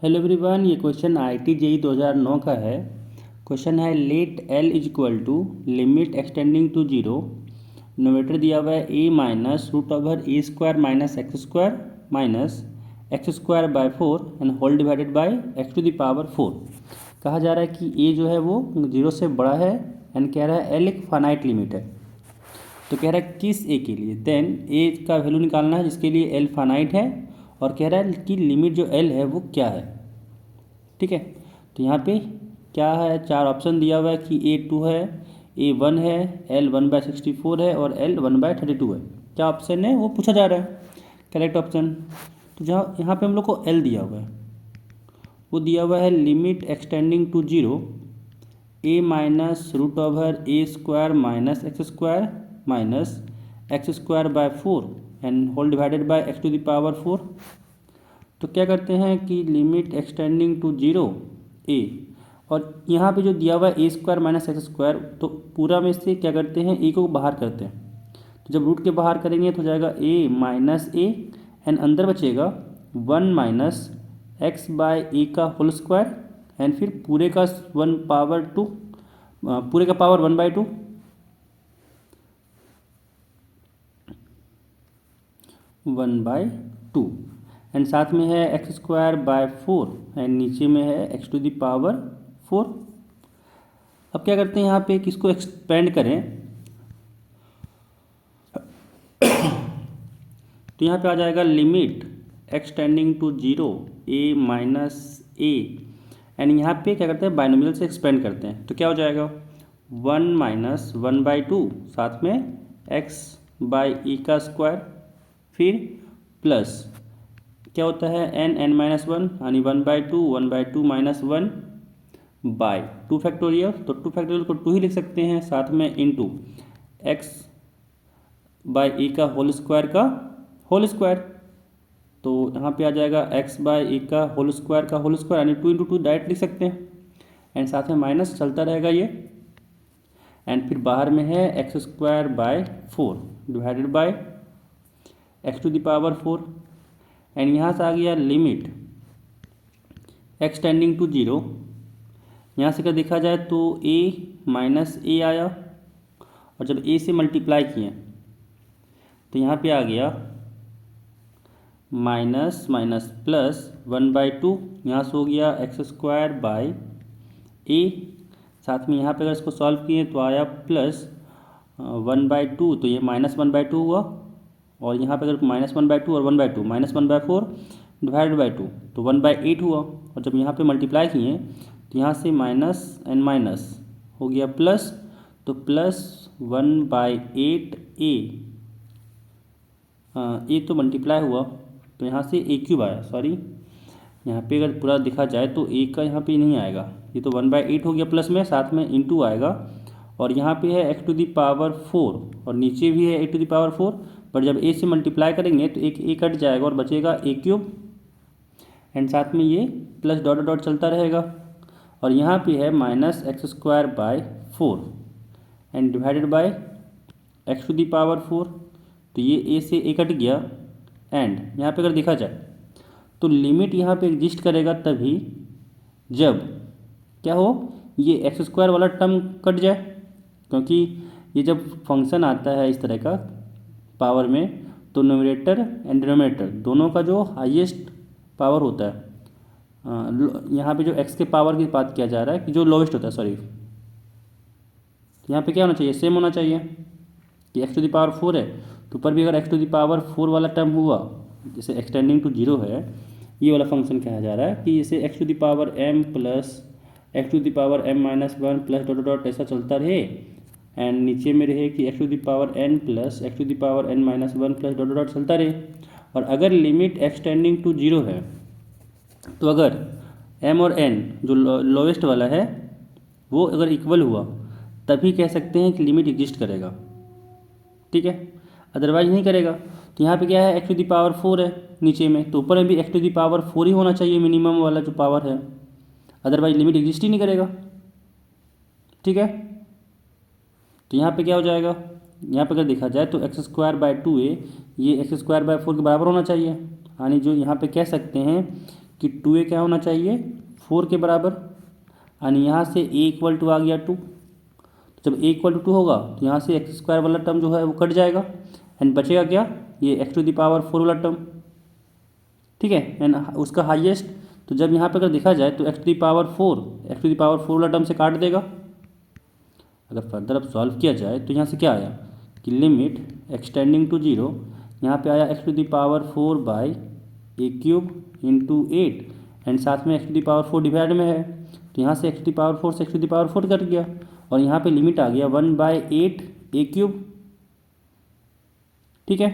Hello everyone, ये question IIT JEE 2009 का है। क्वेश्चन है let L is equal to limit extending to zero. Numerator दिया हुआ है a minus root over a square minus x square by 4 and whole divided by x to the power 4। कहा जा रहा है कि ए जो है वो जीरो से बड़ा है एंड कह रहा है एल एक फाइनाइट लिमिट है। तो कह रहा है किस ए के लिए, देन ए का वैल्यू निकालना है जिसके लिए एल फाइनाइट है, और कह रहा है कि लिमिट जो एल है वो क्या है। ठीक है, तो यहाँ पे क्या है, चार ऑप्शन दिया हुआ है कि A2 है, A1 है, L1/64 है और L1/32 है। क्या ऑप्शन है वो पूछा जा रहा है, करेक्ट ऑप्शन। तो जहाँ यहाँ पे हम लोग को L दिया हुआ है, वो दिया हुआ है limit extending to zero a minus root over a square minus x square by 4 and whole divided by x to the power 4। तो क्या करते हैं कि limit extending to zero a, और यहाँ पे जो दिया हुआ है a square minus x square, तो पूरा में से क्या करते हैं, ए को बाहर करते हैं। तो जब रूट के बाहर करेंगे तो हो जाएगा ए माइनस ए एंड अंदर बचेगा 1 माइनस एक्स बाय ए का होल स्क्वायर एंड फिर पूरे का 1/2, पूरे का पावर 1/2, 1/2 एंड साथ में है एक्स स्क्वायर बाय 4 एंड नीचे में है एक्स टू द पावर 4। अब क्या करते हैं, यहाँ पे किसको एक्सपेंड करें, तो यहाँ पे आ जाएगा limit extending to zero a minus a and यहाँ पे क्या करते हैं, बाइनोमियल से एक्सपेंड करते हैं। तो क्या हो जाएगा 1 माइनस 1/2 साथ में एक्स बाई ए का स्क्वायर, फिर प्लस क्या होता है एन माइनस 1 यानी 1/2 माइनस 1 बाय 2 फैक्टोरियल। तो 2 फैक्टोरियल को 2 ही लिख सकते हैं, साथ में इंटू एक्स बाय ए का होल स्क्वायर। तो यहाँ पे आ जाएगा एक्स बाय ए का होल स्क्वायर यानी 2 इंटू 2 डायरेक्ट लिख सकते हैं एंड साथ में माइनस चलता रहेगा ये, एंड फिर बाहर में है x square by 4 divided by x to the power 4 and यहाँ से आ गया लिमिट एक्सटेंडिंग टू जीरो। यहाँ से अगर देखा जाए तो a माइनस ए आया, और जब a से मल्टीप्लाई किए तो यहाँ पे आ गया माइनस माइनस प्लस 1/2, यहाँ से हो गया एक्स स्क्वायर बाय ए, साथ में यहाँ पे अगर इसको सॉल्व किए तो आया प्लस 1/2, तो ये माइनस 1/2 हुआ, और यहाँ पे अगर -1/2 और 1/2 -1/4 डिवाइडेड बाई 2 तो 1/8 हुआ, और जब यहाँ पे मल्टीप्लाई किए तो यहाँ से माइनस एंड माइनस हो गया प्लस, तो प्लस 1/8 ए तो मल्टीप्लाई हुआ तो यहाँ से ए क्यूब आया, सॉरी यहाँ पे अगर पूरा देखा जाए तो ए का यहाँ पे नहीं आएगा, ये तो 1/8 हो गया प्लस में, साथ में इंटू आएगा, और यहाँ पे है एक्स टू द पावर 4 और नीचे भी है ए टू द पावर 4, पर जब ए से मल्टीप्लाई करेंगे तो एक ए कट जाएगा और बचेगा ए क्यूब एंड साथ में ये प्लस डॉट डॉट चलता रहेगा, और यहाँ पे है minus x square by 4 and divided by x to the power 4। तो ये ए से ए कट गया एंड यहाँ पे अगर देखा जाए तो लिमिट यहाँ पे एग्जिस्ट करेगा तभी जब क्या हो, ये एक्स स्क्वायर वाला टर्म कट जाए, क्योंकि ये जब फंक्शन आता है इस तरह का पावर में तो न्यूमरेटर एंड डिनोमिनेटर दोनों का जो हाईएस्ट पावर होता है, यहाँ पे जो एक्स के पावर की बात किया जा रहा है कि जो लोवेस्ट होता है, सॉरी यहाँ पे क्या होना चाहिए, सेम होना चाहिए कि एक्स टू द पावर 4 है तो ऊपर भी अगर एक्स टू द पावर 4 वाला टर्म हुआ, जैसे एक्सटेंडिंग टू जीरो है, ये वाला फंक्शन कहा जा रहा है कि जैसे x to the power m plus x to the power m minus 1 plus dot dot ऐसा चलता रहे, एंड नीचे में रहे कि x to the power n plus x to the power n minus 1 plus dot dot चलता रहे। और अगर लिमिट एक्सटेंडिंग टू जीरो है तो अगर m और n जो लोवेस्ट वाला है वो अगर इक्वल हुआ तभी कह सकते हैं कि लिमिट एग्जिस्ट करेगा, ठीक है, अदरवाइज नहीं करेगा। तो यहाँ पे क्या है, एक्स टू द पावर 4 है नीचे में, तो ऊपर में भी एक्स टू द पावर 4 ही होना चाहिए मिनिमम वाला जो पावर है, अदरवाइज लिमिट एग्जिस्ट ही नहीं करेगा, ठीक है। तो यहाँ पे क्या हो जाएगा, यहाँ पे अगर देखा जाए तो एक्स स्क्वायर बाय 2a ये एक्स स्क्वायर बाय 4 के बराबर होना चाहिए, यानी जो यहाँ पे कह सकते हैं कि 2a क्या होना चाहिए 4 के बराबर, यानी यहाँ से a इक्वल टू आ गया 2। तो जब a इक्वल टू 2 होगा तो यहाँ से एक्स स्क्वायर वाला टर्म जो है वो कट जाएगा एंड बचेगा क्या, ये एक्स टू द पावर 4 वाला टर्म। ठीक है, एंड उसका हाईएस्ट, तो जब यहाँ पे अगर देखा जाए तो एक्स टू द पावर 4 वाला टर्म से काट देगा। अगर फर्दर अब सॉल्व किया जाए तो यहाँ से क्या आया कि लिमिट एक्सटेंडिंग टू 0, यहाँ पे आया x to the power 4 by a cube into 8 and साथ में x to the power 4 divide में है, तो यहाँ से एक्स टू द पावर 4 से x to the power 4 cut गया और यहाँ पे लिमिट आ गया 1/8 ए क्यूब। ठीक है,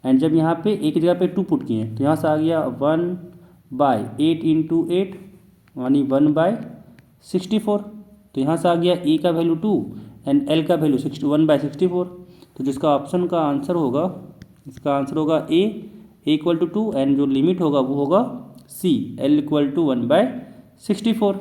एंड जब यहाँ पे एक जगह पे 2 पुट किए तो यहाँ से आ गया 1/8 इंटू 8 यानी 1/64। तो यहाँ से आ गया ए का वैल्यू 2 एंड एल का वैल्यू 1/64। तो जिसका ऑप्शन का आंसर होगा, इसका आंसर होगा ए इक्वल टू 2 एंड जो लिमिट होगा वो होगा सी, एल इक्वल टू 1/64।